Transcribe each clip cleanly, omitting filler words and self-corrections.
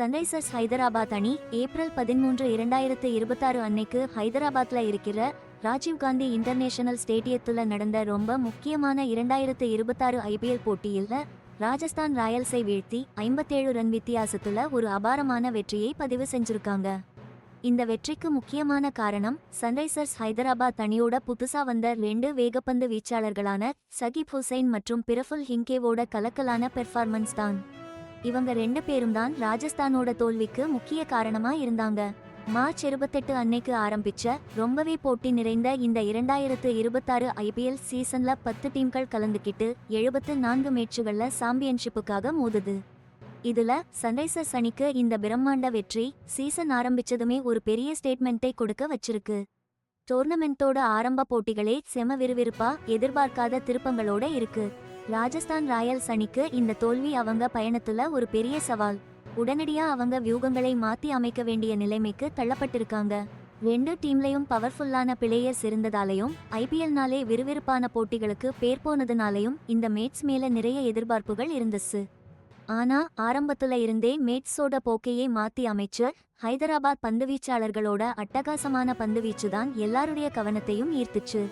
Sunrisers Hyderabad அணி April 13, 2026 அன்னைக்கு ஹைதராபாத்ல இருக்கிற ராஜீவ்காந்தி இன்டர்நேஷனல் ஸ்டேடியத்துல நடந்த ரொம்ப முக்கியமான 2026 ஐபிஎல் போட்டியில் ராஜஸ்தான் ராயல்ஸை வீழ்த்தி 57 ரன் வித்தியாசத்துல ஒரு அபாரமான வெற்றியை பதிவு செஞ்சிருக்காங்க. இந்த வெற்றிக்கு முக்கியமான காரணம் சன்ரைசர்ஸ் ஹைதராபாத் அணியோட புதுசா வந்த 2 வேகப்பந்து வீச்சாளர்களான சகிப் ஹுசைன் மற்றும் பிரஃபுல் ஹிங்கேவோட கலக்கலான பெர்ஃபார்மன்ஸ் தான். இவங்க 2 பேரும் தான் ராஜஸ்தானோட தோல்விக்கு முக்கிய காரணமா இருந்தாங்க. மார்ச் 28 அன்னைக்கு ஆரம்பிச்ச ரொம்பவே போட்டி நிறைந்த இந்த 2026 ஐபிஎல் சீசன்ல 10 டீம்கள் கலந்துக்கிட்டு 74 மேட்சுகள்ல சாம்பியன்ஷிப்புக்காக மோதுது. இதுல சன்ரைசர்ஸ் அணிக்கு இந்த பிரம்மாண்ட வெற்றி சீசன் ஆரம்பிச்சதுமே ஒரு பெரிய ஸ்டேட்மெண்ட்டை கொடுக்க வச்சிருக்கு. டோர்னமெண்டோட ஆரம்ப போட்டிகளே செம விறுவிறுப்பா எதிர்பார்க்காத திருப்பங்களோட இருக்கு. ராஜஸ்தான் ராயல்ஸ் அணிக்கு இந்த தோல்வி அவங்க பயணத்துல ஒரு பெரிய சவால். உடனடியா அவங்க வியூகங்களை மாத்தி அமைக்க வேண்டிய நிலைமைக்கு தள்ளப்பட்டிருக்காங்க. 2 டீம்லையும் பவர்ஃபுல்லான பிளேயர்ஸ் இருந்ததாலையும் ஐபிஎல்னாலே விறுவிறுப்பான போட்டிகளுக்கு பேர் போனதுனாலையும் இந்த மேட்ச் மேல நிறைய எதிர்பார்ப்புகள் இருந்துச்சு. ஆனா ஆரம்பத்துல இருந்தே மேட்ஸோட போக்கையே மாத்தி அமைச்சு ஹைதராபாத் பந்துவீச்சாளர்களோட அட்டகாசமான பந்துவீச்சுதான் எல்லாருடைய கவனத்தையும் ஈர்த்துச்சு.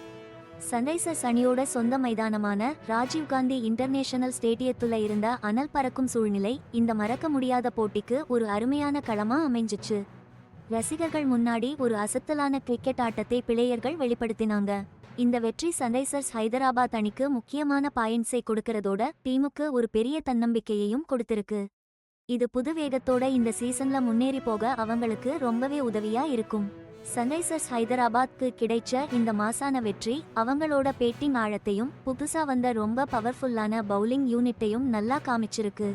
சன்ரைசர்ஸ் அணியோட சொந்த மைதானமான ராஜீவ்காந்தி இன்டர்நேஷனல் ஸ்டேடியத்துல இருந்த அனல் பறக்கும் சூழ்நிலை இந்த மறக்க முடியாத போட்டிக்கு ஒரு அருமையான களமா அமைஞ்சிச்சு. ரசிகர்கள் முன்னாடி ஒரு அசத்தலான கிரிக்கெட் ஆட்டத்தை பிளேயர்கள் வெளிப்படுத்தினாங்க. இந்த வெற்றி சன்ரைசர்ஸ் ஹைதராபாத் அணிக்கு முக்கியமான பாயிண்ட்ஸை கொடுக்கறதோட டீமுக்கு ஒரு பெரிய தன்னம்பிக்கையையும் கொடுத்திருக்கு. இது புது வேகத்தோட இந்த சீசன்ல முன்னேறி போக அவங்களுக்கு ரொம்பவே உதவியா இருக்கும். சன்ரைசர்ஸ் ஹைதராபாத்க்கு கிடைச்ச இந்த மாசான வெற்றி அவங்களோட பேட்டிங் ஆழத்தையும் புதுசா வந்த ரொம்ப பவர்ஃபுல்லான பவுலிங் யூனிட்டையும் நல்லா காமிச்சிருக்கு.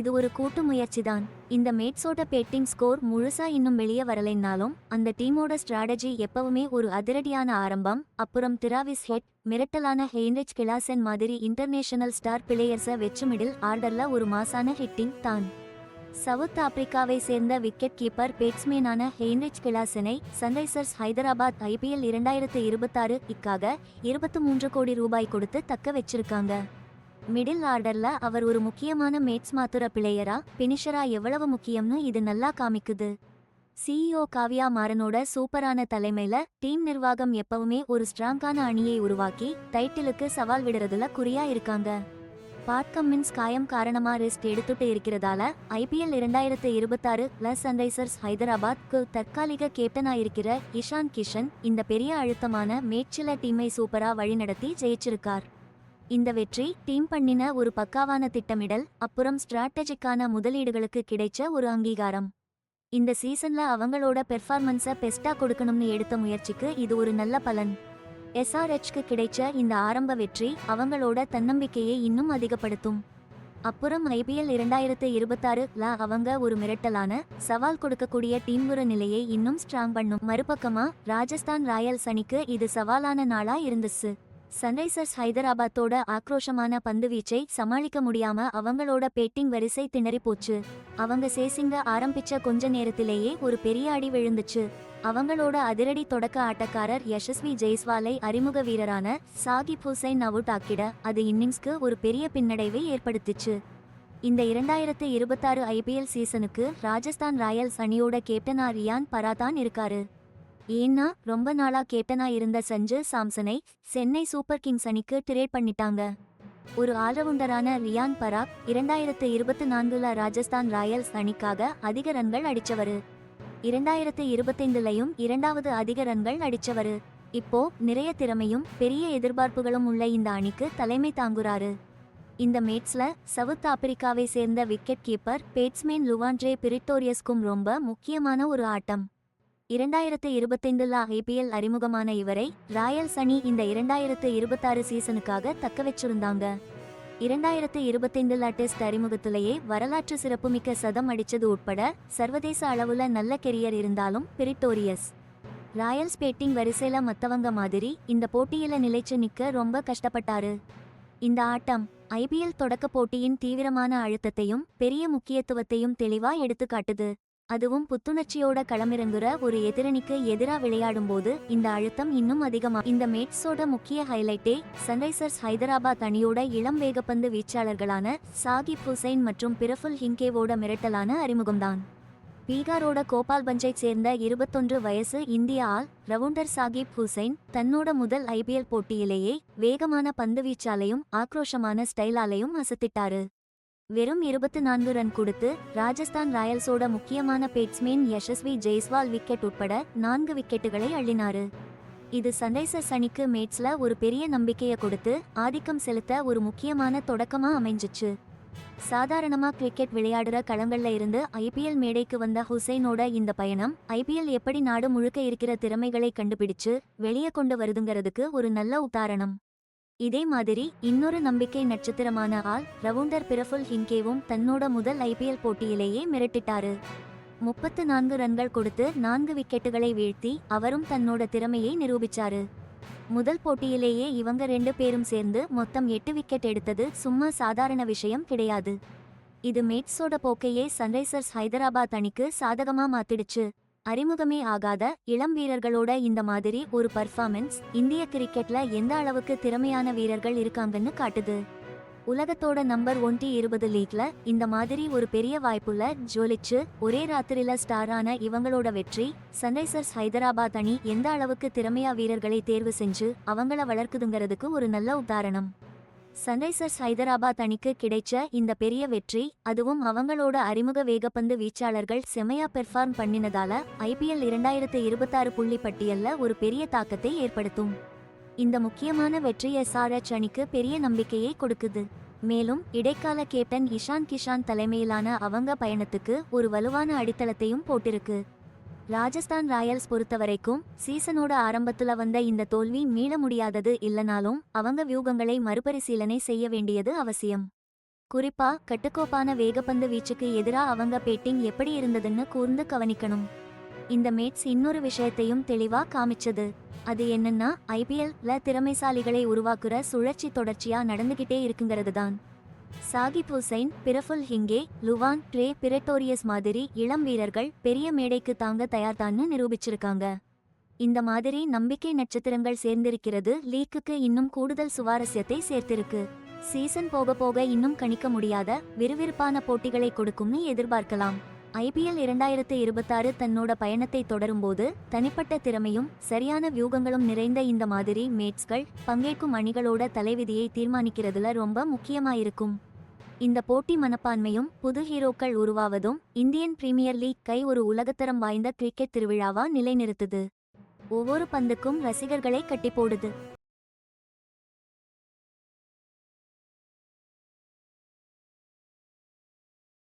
இது ஒரு கூட்டு முயற்சிதான். இந்த மேட்ஸோட பேட்டிங் ஸ்கோர் முழுசா இன்னும் வெளியே வரலைன்னாலும் அந்த டீமோட ஸ்ட்ராட்டஜி எப்பவுமே ஒரு அதிரடியான ஆரம்பம், அப்புறம் டிராவிஸ் ஹெட், மிரட்டலான ஹெயின்ரிச் கிளாசன் மாதிரி இன்டர்நேஷனல் ஸ்டார் பிளேயர்ஸை வெச்சு மிடில் ஆர்டர்ல ஒரு மாசான ஹிட்டிங் தான். சவுத் ஆப்பிரிக்காவை சேர்ந்த விக்கெட் கீப்பர் பேட்ஸ்மேனான ஹெயின்ரிச் கிளாசனை சன்ரைசர்ஸ் ஹைதராபாத் ஐபிஎல் 2026 க்காக 23 கோடி ரூபாய் கொடுத்து தக்க வச்சிருக்காங்க. மிடில் ஆர்டர்ல அவர் ஒரு முக்கியமான மேட்ச் மாத்துற பிளேயரா பினிஷரா எவ்வளவு முக்கியம்னு இது நல்லா காமிக்குது. சிஇஓ காவ்யா மாரனோட சூப்பரான தலைமையில டீம் நிர்வாகம் எப்பவுமே ஒரு ஸ்ட்ராங்கான அணியை உருவாக்கி டைட்டிலுக்கு சவால் விடுறதுல குறியா இருக்காங்க. பாட் கம்மின்ஸ் காயம் காரணமா ரெஸ்ட் எடுத்துட்டு இருக்கிறதால ஐபிஎல் 2026 சன்ரைசர்ஸ் ஹைதராபாத்க்கு தற்காலிக கேப்டனா இருக்கிற இஷான் கிஷன் இந்த பெரிய அழுத்தமான மேட்ச்ல டீமை சூப்பரா வழிநடத்தி ஜெயிச்சிருக்கார். இந்த வெற்றி டீம் பண்ணின ஒரு பக்காவான திட்டமிடல், அப்புறம் ஸ்ட்ராட்டஜிக்கான முதலீடுகளுக்கு கிடைச்ச ஒரு அங்கீகாரம். இந்த சீசன்ல அவங்களோட பெர்ஃபார்மன்ஸை பெஸ்டா கொடுக்கணும்னு எடுத்த முயற்சிக்கு இது ஒரு நல்ல பலன். எஸ்ஆர்எச்க்கு கிடைச்ச இந்த ஆரம்ப வெற்றி அவங்களோட தன்னம்பிக்கையை இன்னும் அதிகப்படுத்தும். அப்புறம் ஐபிஎல் 2026 அவங்க ஒரு மிரட்டலான சவால் கொடுக்கக்கூடிய டீம்குற நிலையை இன்னும் ஸ்ட்ராங் பண்ணும். மறுபக்கமா ராஜஸ்தான் ராயல்ஸ் அணிக்கு இது சவாலான நாளா இருந்துச்சு. சன்ரைசர்ஸ் ஹைதராபாத்தோட ஆக்ரோஷமான பந்துவீச்சை சமாளிக்க முடியாம அவங்களோட பேட்டிங் வரிசை திணறி போச்சு. அவங்க சேசிங்க ஆரம்பிச்ச கொஞ்ச நேரத்திலேயே ஒரு பெரிய அடி விழுந்துச்சு. அவங்களோட அதிரடி தொடக்க ஆட்டக்காரர் யசஸ்வி ஜெய்ஸ்வாலை அறிமுக வீரரான சாகிப் ஹுசைன் அவுட் ஆக்கிட அது இன்னிங்ஸ்க்கு ஒரு பெரிய பின்னடைவை ஏற்படுத்திச்சு. இந்த 2026 ஐபிஎல் சீசனுக்கு ராஜஸ்தான் ராயல்ஸ் அணியோட கேப்டனா ரியான் பரா தான் இருக்காரு. ஏன்னா ரொம்ப நாளா கேப்டனா இருந்த சஞ்சு சாம்சனை சென்னை சூப்பர் கிங்ஸ் அணிக்கு ட்ரேட் பண்ணிட்டாங்க. ஒரு ஆல்ரவுண்டரான ரியான் பராக் 2024 ராஜஸ்தான் ராயல்ஸ் அணிக்காக அதிக ரன்கள் அடிச்சவரு. 2025 2வது அதிக ரன்கள் அடிச்சவரு. இப்போ நிறைய திறமையும் பெரிய எதிர்பார்ப்புகளும் உள்ள இந்த அணிக்கு தலைமை தாங்குறாரு. இந்த மேட்ச்ல சவுத் ஆப்பிரிக்காவை சேர்ந்த விக்கெட் கீப்பர் பேட்ஸ்மேன் லுவாண்ட்ரே பிரிட்டோரியஸ்க்கும் ரொம்ப முக்கியமான ஒரு ஆட்டம். 2025 ஐபிஎல் அறிமுகமான இவரை ராயல்ஸ் அணி இந்த 2026 சீசனுக்காக தக்க வச்சிருந்தாங்க. 2025 டெஸ்ட் அறிமுகத்திலேயே வரலாற்று சிறப்புமிக்க சதம் அடிச்சது உட்பட சர்வதேச அளவுல நல்ல கெரியர் இருந்தாலும் பிரிட்டோரியஸ் ராயல்ஸ் பேட்டிங் வரிசையில மத்தவங்க மாதிரி இந்த போட்டியில நிலைச்சு நிக்க ரொம்ப கஷ்டப்பட்டாரு. இந்த ஆட்டம் ஐபிஎல் தொடக்க போட்டியின் தீவிரமான அழுத்தத்தையும் பெரிய முக்கியத்துவத்தையும் தெளிவா எடுத்து காட்டுது. அதுவும் புத்துணர்ச்சியோட களமிறங்குற ஒரு எதிரணிக்கு எதிரா விளையாடும்போது இந்த அழுத்தம் இன்னும் அதிகமா. இந்த மேட்ஸோட முக்கிய ஹைலைட்டே சன்ரைசர்ஸ் ஹைதராபாத் அணியோட இளம் வேகப்பந்து வீச்சாளர்களான சாகிப் ஹுசைன் மற்றும் பிரஃபுல் ஹிங்கேவோட மிரட்டலான அறிமுகம்தான். பீகாரோட கோபால்பஞ்சைச் சேர்ந்த 21 வயசு இந்திய ஆள் ரவுண்டர் சாகிப் ஹுசைன் தன்னோட முதல் ஐபிஎல் போட்டியிலேயே வேகமான பந்துவீச்சாலையும் ஆக்ரோஷமான ஸ்டைலாலையும் அசத்திட்டாரு. வெறும் 24 ரன் கொடுத்து ராஜஸ்தான் ராயல்ஸோட முக்கியமான பேட்ஸ்மேன் யசஸ்வி ஜெய்ஸ்வால் விக்கெட் உட்பட 4 விக்கெட்டுகளை அள்ளினாரு. இது சன்ரைசர்ஸ் அணிக்கு மேட்ஸ்ல ஒரு பெரிய நம்பிக்கையை கொடுத்து ஆதிக்கம் செலுத்த ஒரு முக்கியமான தொடக்கமா அமைஞ்சிச்சு. சாதாரணமா கிரிக்கெட் விளையாடுற களங்கள்ல இருந்து ஐபிஎல் மேடைக்கு வந்த ஹுசைனோட இந்த பயணம் ஐபிஎல் எப்படி நாடு முழுக்க இருக்கிற திறமைகளை கண்டுபிடிச்சு வெளியே கொண்டு வருதுங்கிறதுக்கு ஒரு நல்ல உதாரணம். இதே மாதிரி இன்னொரு நம்பிக்கை நட்சத்திரமான ஆள் ரவுண்டர் பிரஃபுல் ஹிங்கேவும் தன்னோட முதல் ஐபிஎல் போட்டியிலேயே மிரட்டிட்டாரு. 34 ரன்கள் கொடுத்து 4 விக்கெட்டுகளை வீழ்த்தி அவரும் தன்னோட திறமையை நிரூபிச்சாரு. முதல் போட்டியிலேயே இவங்க 2 பேரும் சேர்ந்து மொத்தம் 8 விக்கெட் எடுத்தது சும்மா சாதாரண விஷயம் கிடையாது. இது மேட்ஸோட போக்கையே சன்ரைசர்ஸ் ஹைதராபாத் அணிக்கு சாதகமா மாத்திடுச்சு. அறிமுகமே ஆகாத இளம் வீரர்களோட இந்த மாதிரி ஒரு பர்ஃபார்மன்ஸ் இந்திய கிரிக்கெட்ல எந்த அளவுக்கு திறமையான வீரர்கள் இருக்காங்கன்னு காட்டுது. உலகத்தோட நம்பர் 120 லீக்ல இந்த மாதிரி ஒரு பெரிய வாய்ப்புள்ள ஜொலிச்சு ஒரே ராத்திரில ஸ்டாரான இவங்களோட வெற்றி சன்ரைசர்ஸ் ஹைதராபாத் அணி எந்த அளவுக்கு திறமையா வீரர்களை தேர்வு செஞ்சு அவங்கள வளர்க்குதுங்கிறதுக்கு ஒரு நல்ல உதாரணம். சன்ரைசர்ஸ் ஹைதராபாத் அணிக்கு கிடைச்ச இந்த பெரிய வெற்றி அதுவும் அவங்களோட அறிமுக வேகப்பந்து வீச்சாளர்கள் செமையா பெர்ஃபார்ம் பண்ணினதால ஐபிஎல் 2026 புள்ளி பட்டியல்ல ஒரு பெரிய தாக்கத்தை ஏற்படுத்தும். இந்த முக்கியமான வெற்றி எஸ்ஆர்எச் அணிக்கு பெரிய நம்பிக்கையை கொடுக்குது. மேலும் இடைக்கால கேப்டன் இஷான் கிஷான் தலைமையிலான அவங்க பயணத்துக்கு ஒரு வலுவான அடித்தளத்தையும் போட்டிருக்கு. ராஜஸ்தான் ராயல்ஸ் பொறுத்தவரைக்கும் சீசனோட ஆரம்பத்துல வந்த இந்த தோல்வி மீள முடியாதது இல்லனாலும் அவங்க வியூகங்களை மறுபரிசீலனை செய்ய வேண்டியது அவசியம். குறிப்பா கட்டுக்கோப்பான வேகப்பந்து வீச்சுக்கு எதிரா அவங்க பேட்டிங் எப்படி இருந்ததுன்னு கூர்ந்து கவனிக்கணும். இந்த மேட்ஸ் இன்னொரு விஷயத்தையும் தெளிவா காமிச்சது. அது என்னன்னா ஐபிஎல்ல திறமைசாலிகளை உருவாக்குற சுழற்சி தொடர்ச்சியா நடந்துகிட்டே இருக்குங்கிறது தான். Sakib Hussain Praful Hinge Lhuan-dre Pretorius மாதிரி இளம் வீரர்கள் பெரிய மேடைக்கு தாங்க தயார்தான்னு நிரூபிச்சிருக்காங்க. இந்த மாதிரி நம்பிக்கை நட்சத்திரங்கள் சேர்ந்திருக்கிறது லீக்குக்கு இன்னும் கூடுதல் சுவாரஸ்யத்தை சேர்த்திருக்கு. சீசன் போக போக இன்னும் கணிக்க முடியாத விறுவிறுப்பான போட்டிகளை கொடுக்கும்னு எதிர்பார்க்கலாம். ஐபிஎல் 2026 தன்னோட பயணத்தை தொடரும்போது தனிப்பட்ட திறமையும் சரியான வியூகங்களும் நிறைந்த இந்த மாதிரி மேட்ஸ்கள் பங்கேற்கும் அணிகளோட தலைவிதியை தீர்மானிக்கிறதுல ரொம்ப முக்கியமாயிருக்கும். இந்த போட்டி மனப்பான்மையும் புது ஹீரோக்கள் உருவாவதும் இந்தியன் பிரீமியர் லீக் ஒரு உலகத்தரம் வாய்ந்த கிரிக்கெட் திருவிழாவா நிலைநிறுத்துது. ஒவ்வொரு பந்துக்கும் ரசிகர்களை கட்டி போடுது.